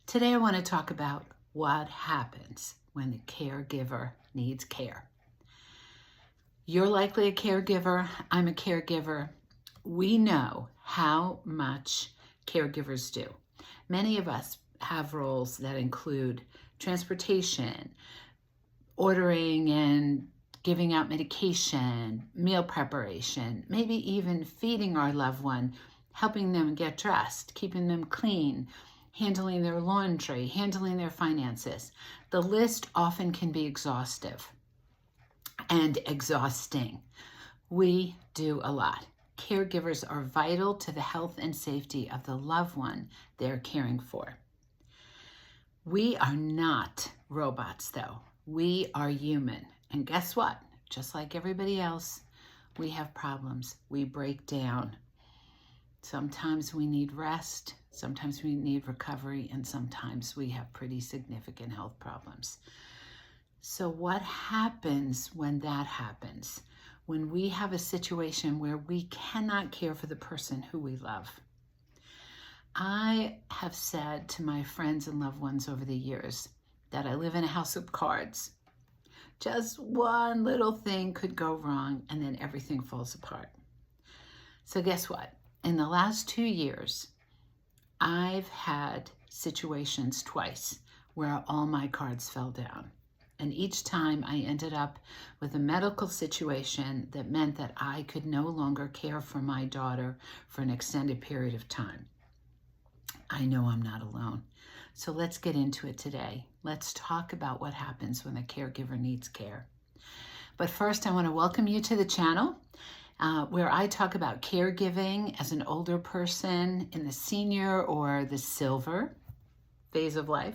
Today I want to talk about what happens when the caregiver needs care. You're likely a caregiver. I'm a caregiver. We know how much caregivers do. Many of us have roles that include transportation, ordering and giving out medication, meal preparation, maybe even feeding our loved one, helping them get dressed, keeping them clean, handling their laundry, handling their finances. The list often can be exhaustive and exhausting. We do a lot. Caregivers are vital to the health and safety of the loved one they're caring for. We are not robots, though. We are human. And guess what? Just like everybody else, we have problems. We break down. Sometimes we need rest, sometimes we need recovery, and sometimes we have pretty significant health problems. So what happens when that happens? When we have a situation where we cannot care for the person who we love? I have said to my friends and loved ones over the years that I live in a house of cards. Just one little thing could go wrong and then everything falls apart. So guess what? In the last 2 years, I've had situations twice where all my cards fell down. And each time I ended up with a medical situation that meant that I could no longer care for my daughter for an extended period of time. I know I'm not alone. So let's get into it today. Let's talk about what happens when a caregiver needs care. But first, I want to welcome you to the channel where I talk about caregiving as an older person in the senior or the silver phase of life.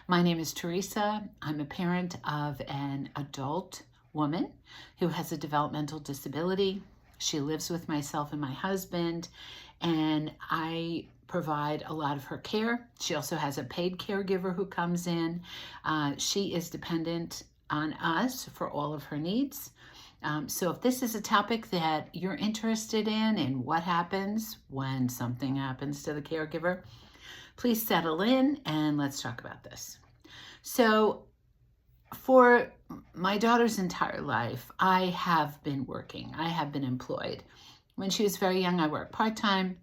My name is Teresa. I'm a parent of an adult woman who has a developmental disability. She lives with myself and my husband, and I provide a lot of her care. She also has a paid caregiver who comes in. She is dependent on us for all of her needs. So if this is a topic that you're interested in what happens when something happens to the caregiver, please settle in and let's talk about this. So for my daughter's entire life, I have been working. I have been employed. When she was very young, I worked part-time.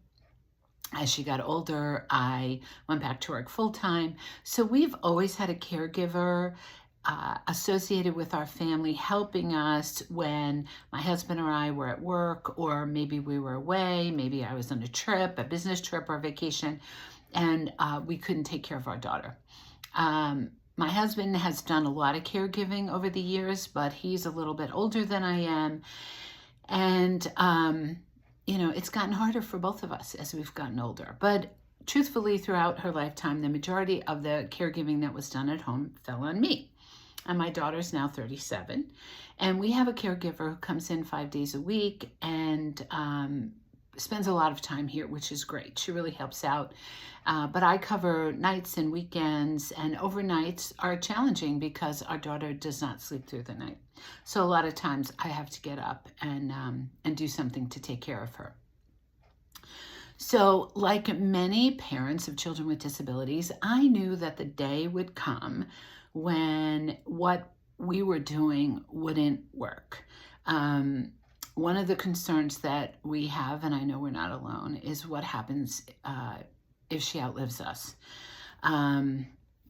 As she got older, I went back to work full-time. So we've always had a caregiver associated with our family, helping us when my husband or I were at work, or maybe we were away, maybe I was on a trip, a business trip or vacation, and we couldn't take care of our daughter. My husband has done a lot of caregiving over the years, but he's a little bit older than I am. And, it's gotten harder for both of us as we've gotten older. But truthfully, throughout her lifetime, the majority of the caregiving that was done at home fell on me. And my daughter's now 37. And we have a caregiver who comes in 5 days a week and spends a lot of time here, which is great. She really helps out. But I cover nights and weekends, and overnights are challenging because our daughter does not sleep through the night. So a lot of times I have to get up and do something to take care of her. So like many parents of children with disabilities, I knew that the day would come when what we were doing wouldn't work. One of the concerns that we have, and I know we're not alone, is what happens if she outlives us.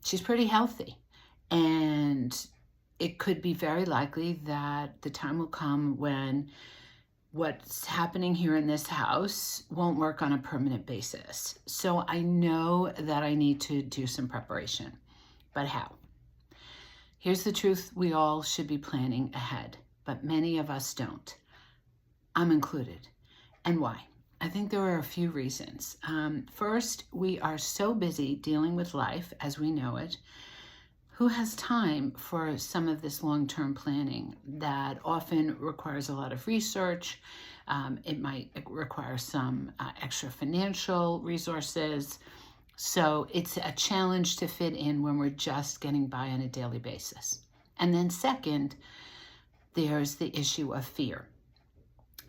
She's pretty healthy, and it could be very likely that the time will come when what's happening here in this house won't work on a permanent basis. So I know that I need to do some preparation, but how? Here's the truth: we all should be planning ahead, but many of us don't. I'm included. And why? I think there are a few reasons. First, we are so busy dealing with life as we know it. Who has time for some of this long-term planning that often requires a lot of research? It might require some extra financial resources. So it's a challenge to fit in when we're just getting by on a daily basis. And then second, there's the issue of fear.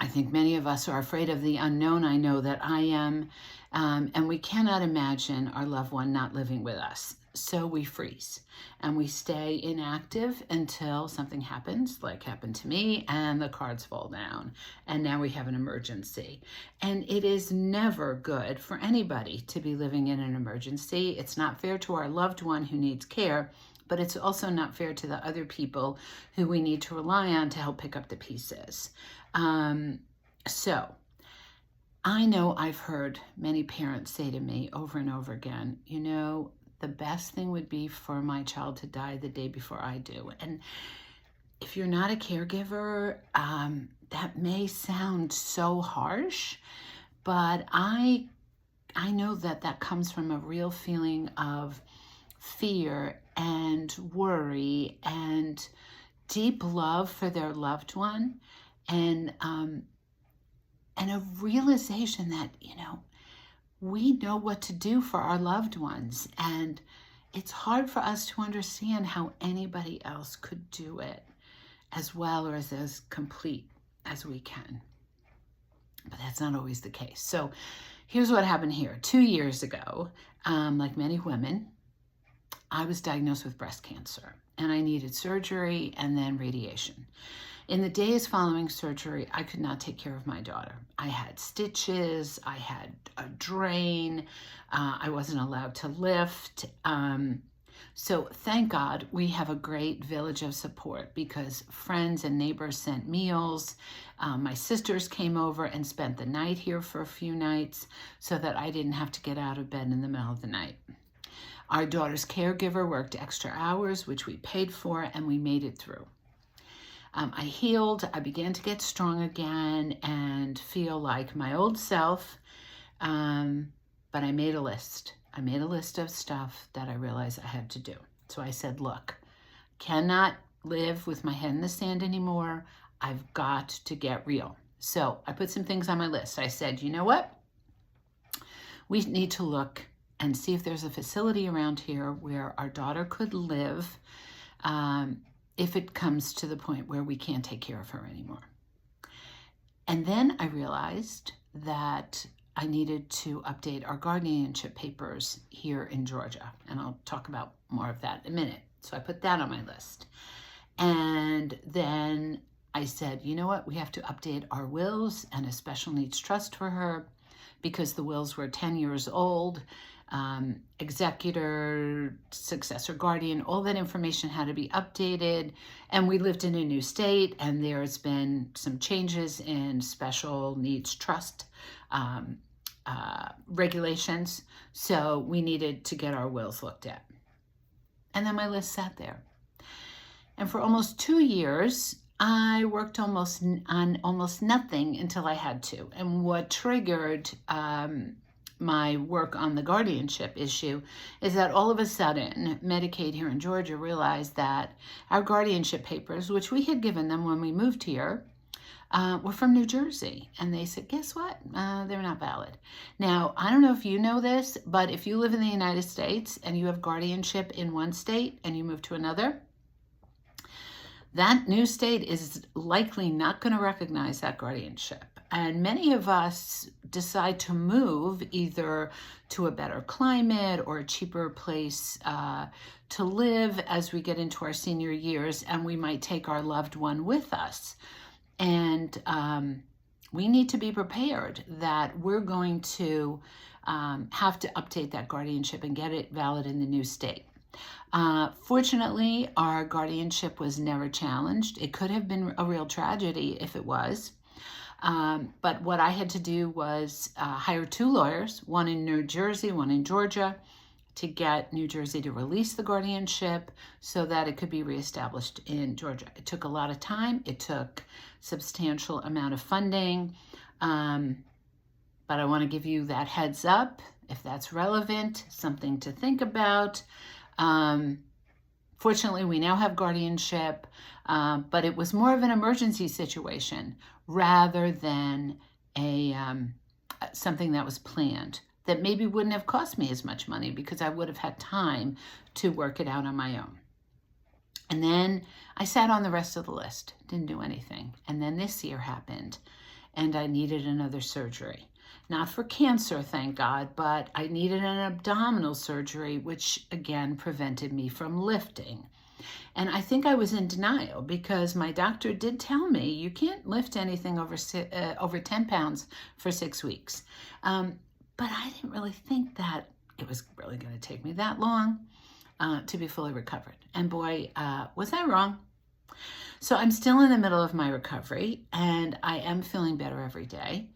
I think many of us are afraid of the unknown. I know that I am. And we cannot imagine our loved one not living with us. So we freeze and we stay inactive until something happens, like happened to me, and the cards fall down. And now we have an emergency. And it is never good for anybody to be living in an emergency. It's not fair to our loved one who needs care, but it's also not fair to the other people who we need to rely on to help pick up the pieces. So I know I've heard many parents say to me over and over again, you know, the best thing would be for my child to die the day before I do. And if you're not a caregiver, that may sound so harsh, but I know that that comes from a real feeling of fear and worry and deep love for their loved one, and a realization that, you know, we know what to do for our loved ones, and it's hard for us to understand how anybody else could do it as well or as complete as we can. But that's not always the case. So here's what happened here. 2 years ago, like many women, I was diagnosed with breast cancer, and I needed surgery and then radiation. In the days following surgery, I could not take care of my daughter. I had stitches, I had a drain, I wasn't allowed to lift. So thank God we have a great village of support, because friends and neighbors sent meals. My sisters came over and spent the night here for a few nights so that I didn't have to get out of bed in the middle of the night. Our daughter's caregiver worked extra hours, which we paid for, and we made it through. I healed, I began to get strong again and feel like my old self, but I made a list. I made a list of stuff that I realized I had to do. So I said, look, cannot live with my head in the sand anymore. I've got to get real. So I put some things on my list. I said, you know what? We need to look and see if there's a facility around here where our daughter could live, if it comes to the point where we can't take care of her anymore. And then I realized that I needed to update our guardianship papers here in Georgia. And I'll talk about more of that in a minute. So I put that on my list. And then I said, you know what? We have to update our wills and a special needs trust for her, because the wills were 10 years old. Executor, successor, guardian, all that information had to be updated. And we lived in a new state, and there's been some changes in special needs trust regulations. So we needed to get our wills looked at. And then my list sat there. And for almost 2 years, I worked on almost nothing until I had to. And what triggered my work on the guardianship issue is that all of a sudden, Medicaid here in Georgia realized that our guardianship papers, which we had given them when we moved here, were from New Jersey. And they said, guess what? They're not valid. Now, I don't know if you know this, but if you live in the United States and you have guardianship in one state and you move to another, that new state is likely not going to recognize that guardianship. And many of us decide to move either to a better climate or a cheaper place to live as we get into our senior years, and we might take our loved one with us. And we need to be prepared that we're going to have to update that guardianship and get it valid in the new state. Fortunately, our guardianship was never challenged. It could have been a real tragedy if it was. But what I had to do was hire 2 lawyers, one in New Jersey, one in Georgia, to get New Jersey to release the guardianship so that it could be reestablished in Georgia. It took a lot of time. It took substantial amount of funding. But I want to give you that heads up, if that's relevant, something to think about. Fortunately, we now have guardianship, but it was more of an emergency situation rather than something that was planned, that maybe wouldn't have cost me as much money because I would have had time to work it out on my own. And then I sat on the rest of the list, didn't do anything. And then this year happened. and I needed another surgery. Not for cancer, thank God, but I needed an abdominal surgery, which again prevented me from lifting. And I think I was in denial because my doctor did tell me you can't lift anything over 10 pounds for 6 weeks. But I didn't really think that it was really going to take me that long to be fully recovered. And boy, was I wrong. So I'm still in the middle of my recovery and I am feeling better every day.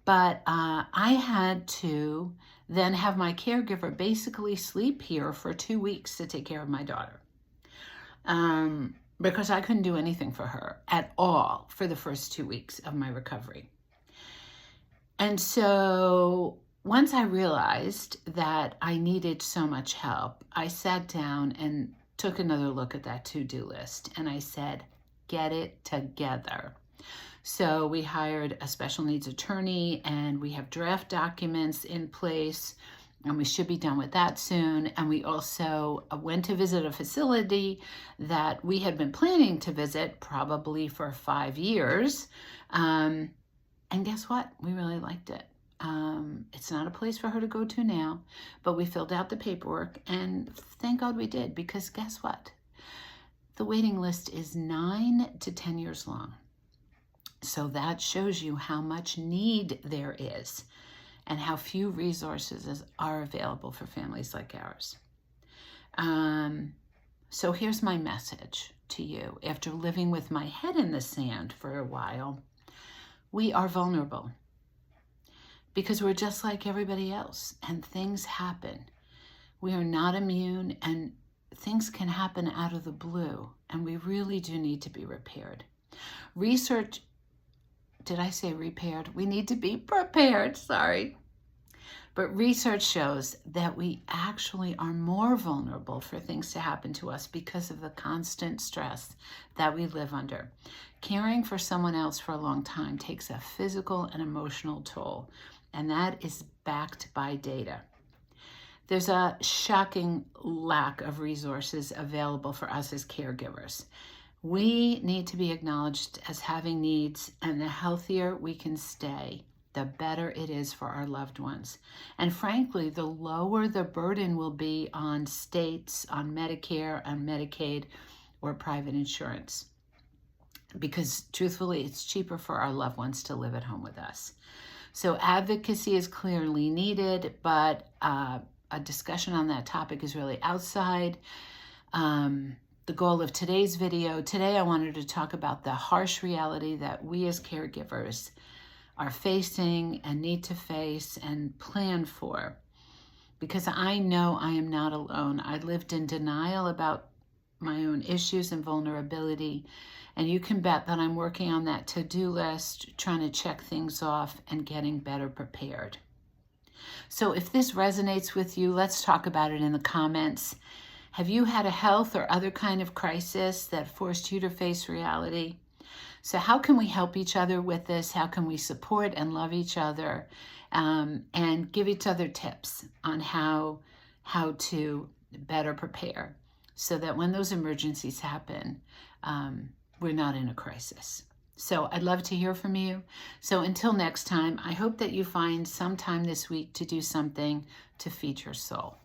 But I had to then have my caregiver basically sleep here for 2 weeks to take care of my daughter. Because I couldn't do anything for her at all for the first 2 weeks of my recovery. And so once I realized that I needed so much help, I sat down and took another look at that to-do list and I said, get it together. So we hired a special needs attorney and we have draft documents in place and we should be done with that soon. And we also went to visit a facility that we had been planning to visit probably for 5 years. And guess what? We really liked it. It's not a place for her to go to now, but we filled out the paperwork and thank God we did, because guess what? The waiting list is 9 to 10 years long. So that shows you how much need there is and how few resources are available for families like ours. So here's my message to you. After living with my head in the sand for a while, we are vulnerable because we're just like everybody else and things happen. We are not immune and things can happen out of the blue and we really do need to be repaired. Research, did I say repaired? We need to be prepared, sorry. But research shows that we actually are more vulnerable for things to happen to us because of the constant stress that we live under. Caring for someone else for a long time takes a physical and emotional toll, and that is backed by data. There's a shocking lack of resources available for us as caregivers. We need to be acknowledged as having needs, and the healthier we can stay, the better it is for our loved ones. And frankly, the lower the burden will be on states, on Medicare, on Medicaid, or private insurance. Because truthfully, it's cheaper for our loved ones to live at home with us. So advocacy is clearly needed, but a discussion on that topic is really outside the goal of today's video. Today, I wanted to talk about the harsh reality that we as caregivers are facing and need to face and plan for. Because I know I am not alone. I lived in denial about my own issues and vulnerability. And you can bet that I'm working on that to-do list, trying to check things off and getting better prepared. So if this resonates with you, let's talk about it in the comments. Have you had a health or other kind of crisis that forced you to face reality? So how can we help each other with this? How can we support and love each other and give each other tips on how to better prepare so that when those emergencies happen, we're not in a crisis. So I'd love to hear from you. So until next time, I hope that you find some time this week to do something to feed your soul.